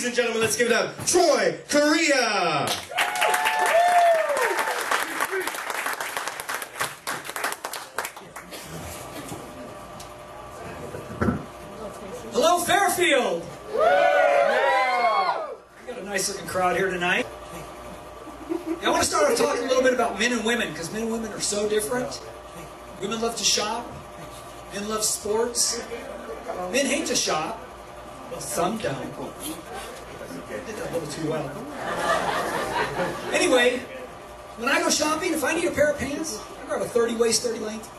Ladies and gentlemen, let's give it up. Troy Correia. Hello, Fairfield. We got a nice looking crowd here tonight. I want to start off talking a little bit about men and women, because men and women are so different. Women love to shop. Men love sports. Men hate to shop. Well, some don't. I did that a little too well. Anyway, when I go shopping, if I need a pair of pants, I grab a 30 waist, 30 length.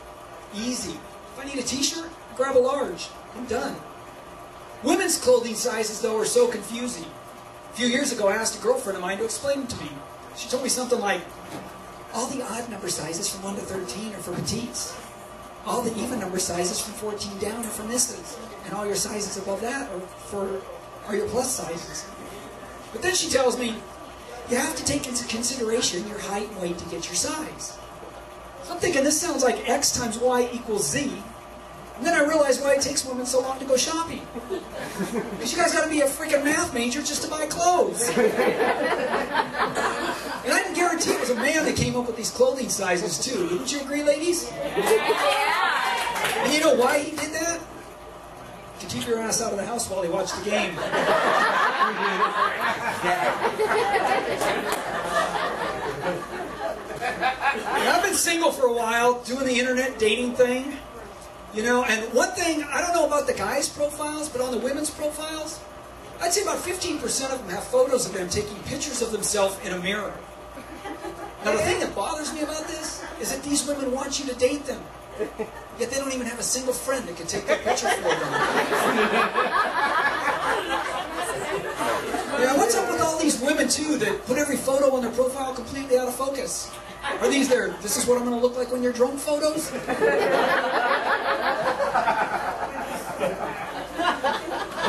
Easy. If I need a t-shirt, I grab a large. I'm done. Women's clothing sizes, though, are so confusing. A few years ago, I asked a girlfriend of mine to explain them to me. She told me something like, all the odd number sizes from 1 to 13 are for petites. All the even number sizes from 14 down are for misses. And all your sizes above that are your plus sizes. But then she tells me, you have to take into consideration your height and weight to get your size. So I'm thinking this sounds like X times Y equals Z. And then I realized why it takes women so long to go shopping. Because you guys got to be a freaking math major just to buy clothes. And I can guarantee it was a man that came up with these clothing sizes too. Wouldn't you agree, ladies? Yeah. And you know why he did that? To keep your ass out of the house while he watched the game. And I've been single for a while, doing the internet dating thing. You know, and one thing, I don't know about the guys' profiles, but on the women's profiles, I'd say about 15% of them have photos of them taking pictures of themselves in a mirror. Now, the thing that bothers me about this is that these women want you to date them, yet they don't even have a single friend that can take their picture for them. Yeah, what's up with all these women, too, that put every photo on their profile completely out of focus? Are these their, this is what I'm going to look like when you're drunk photos? And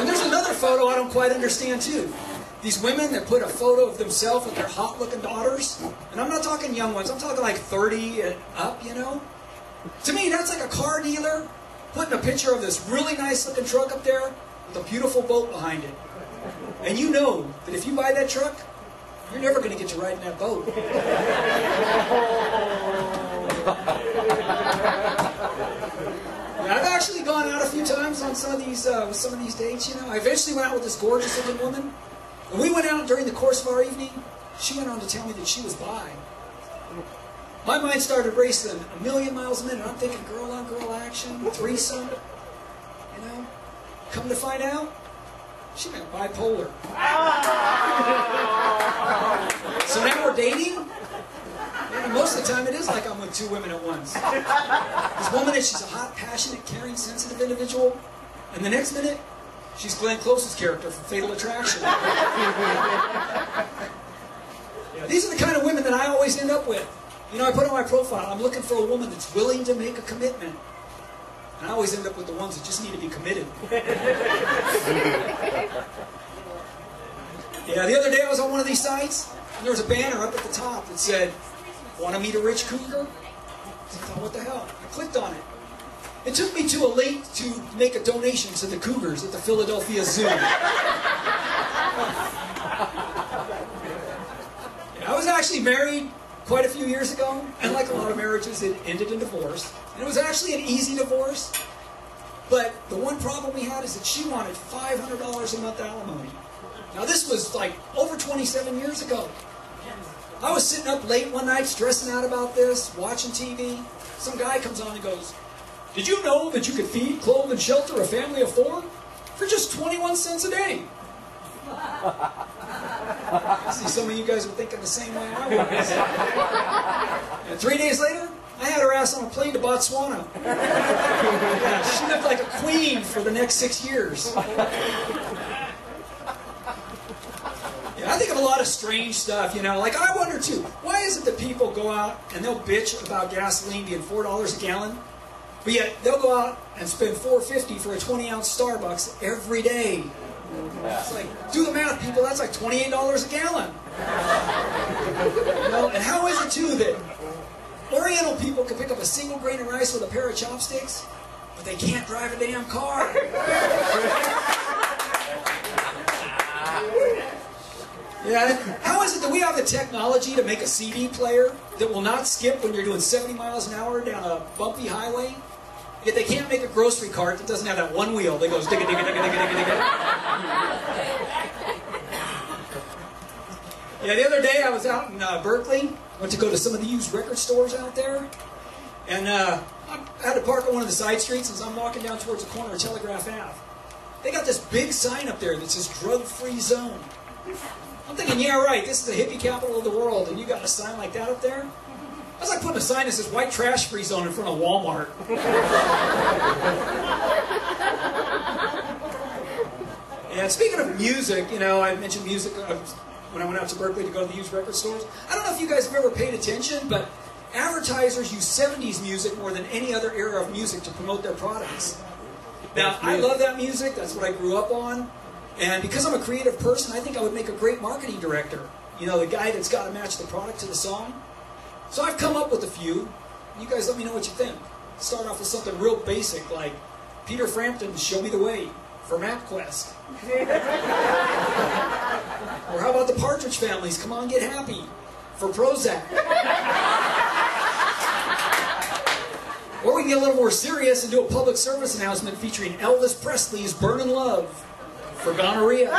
there's another photo I don't quite understand, too. These women that put a photo of themselves with their hot-looking daughters. And I'm not talking young ones. I'm talking like 30 and up, you know. To me, that's like a car dealer putting a picture of this really nice-looking truck up there with a beautiful boat behind it. And you know that if you buy that truck, you're never going to get to ride in that boat. I've actually gone out a few times on some of these with some of these dates. You know, I eventually went out with this gorgeous-looking woman, and we went out during the course of our evening. She went on to tell me that she was bi. My mind started racing a million miles a minute. I'm thinking girl-on-girl action, threesome. You know, come to find out, she meant bipolar. So now we're dating. And most of the time it is like I'm with two women at once. This one minute she's a hot, passionate, caring, sensitive individual, and the next minute she's Glenn Close's character from Fatal Attraction. Yeah, these are the kind of women that I always end up with. You know, I put on my profile, I'm looking for a woman that's willing to make a commitment. And I always end up with the ones that just need to be committed. Yeah, the other day I was on one of these sites, and there was a banner up at the top that said, "Want to meet a rich cougar?" I thought, what the hell? I clicked on it. It took me to a link to make a donation to the cougars at the Philadelphia Zoo. Yeah, I was actually married quite a few years ago, and like a lot of marriages, it ended in divorce. And it was actually an easy divorce, but the one problem we had is that she wanted $500 a month alimony. Now this was like over 27 years ago. I was sitting up late one night stressing out about this, watching TV. Some guy comes on and goes, "Did you know that you could feed, clothe, and shelter a family of 4 for just 21 cents a day?" I see some of you guys were thinking the same way I was. And 3 days later, I had her ass on a plane to Botswana. Yeah, she lived like a queen for the next 6 years. Yeah, I think of a lot of strange stuff, you know. Like, I wonder, too, why is it that people go out and they'll bitch about gasoline being $4 a gallon, but yet they'll go out and spend $4.50 for a 20-ounce Starbucks every day? It's like, do the math, people, that's like $28 a gallon. You know, and how is it, too, that Oriental people can pick up a single grain of rice with a pair of chopsticks, but they can't drive a damn car? Yeah. How is it that we have the technology to make a CD player that will not skip when you're doing 70 miles an hour down a bumpy highway? Yet they can't make a grocery cart that doesn't have that one wheel that goes digga digga digga digga digga digga. Yeah, the other day I was out in Berkeley. Went to go to some of the used record stores out there. And I had to park on one of the side streets as I'm walking down towards the corner of Telegraph Ave. They got this big sign up there that says drug-free zone. I'm thinking, yeah, right, this is the hippie capital of the world, and you got a sign like that up there? That's like putting a sign that says white trash free zone in front of Wal-Mart. And speaking of music, you know, I mentioned music when I went out to Berkeley to go to the used record stores. I don't know if you guys have ever paid attention, but advertisers use 70s music more than any other era of music to promote their products. Now, I love that music. That's what I grew up on. And because I'm a creative person, I think I would make a great marketing director. You know, the guy that's got to match the product to the song. So I've come up with a few. You guys let me know what you think. Start off with something real basic, like Peter Frampton's Show Me the Way for MapQuest. Or how about the Partridge Family's Come On Get Happy for Prozac. Or we can get a little more serious and do a public service announcement featuring Elvis Presley's Burnin' Love for gonorrhea.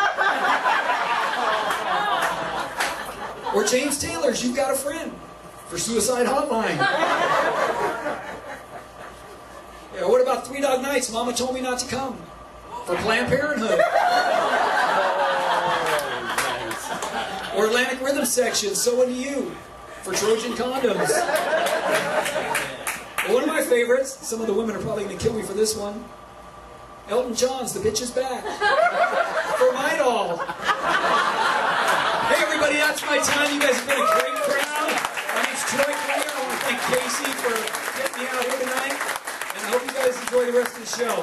Or James Taylor's You've Got a Friend for Suicide Hotline. Yeah, what about Three Dog Nights, Mama Told Me Not to Come for Planned Parenthood. Or Atlantic Rhythm Section, So Into You for Trojan Condoms. Well, one of my favorites, some of the women are probably going to kill me for this one, Elton John's The Bitch Is Back for My Doll. Hey everybody, that's my time. You guys have been a great crowd. My name's Troy Correia. I want to thank Casey for getting me out here tonight. And I hope you guys enjoy the rest of the show.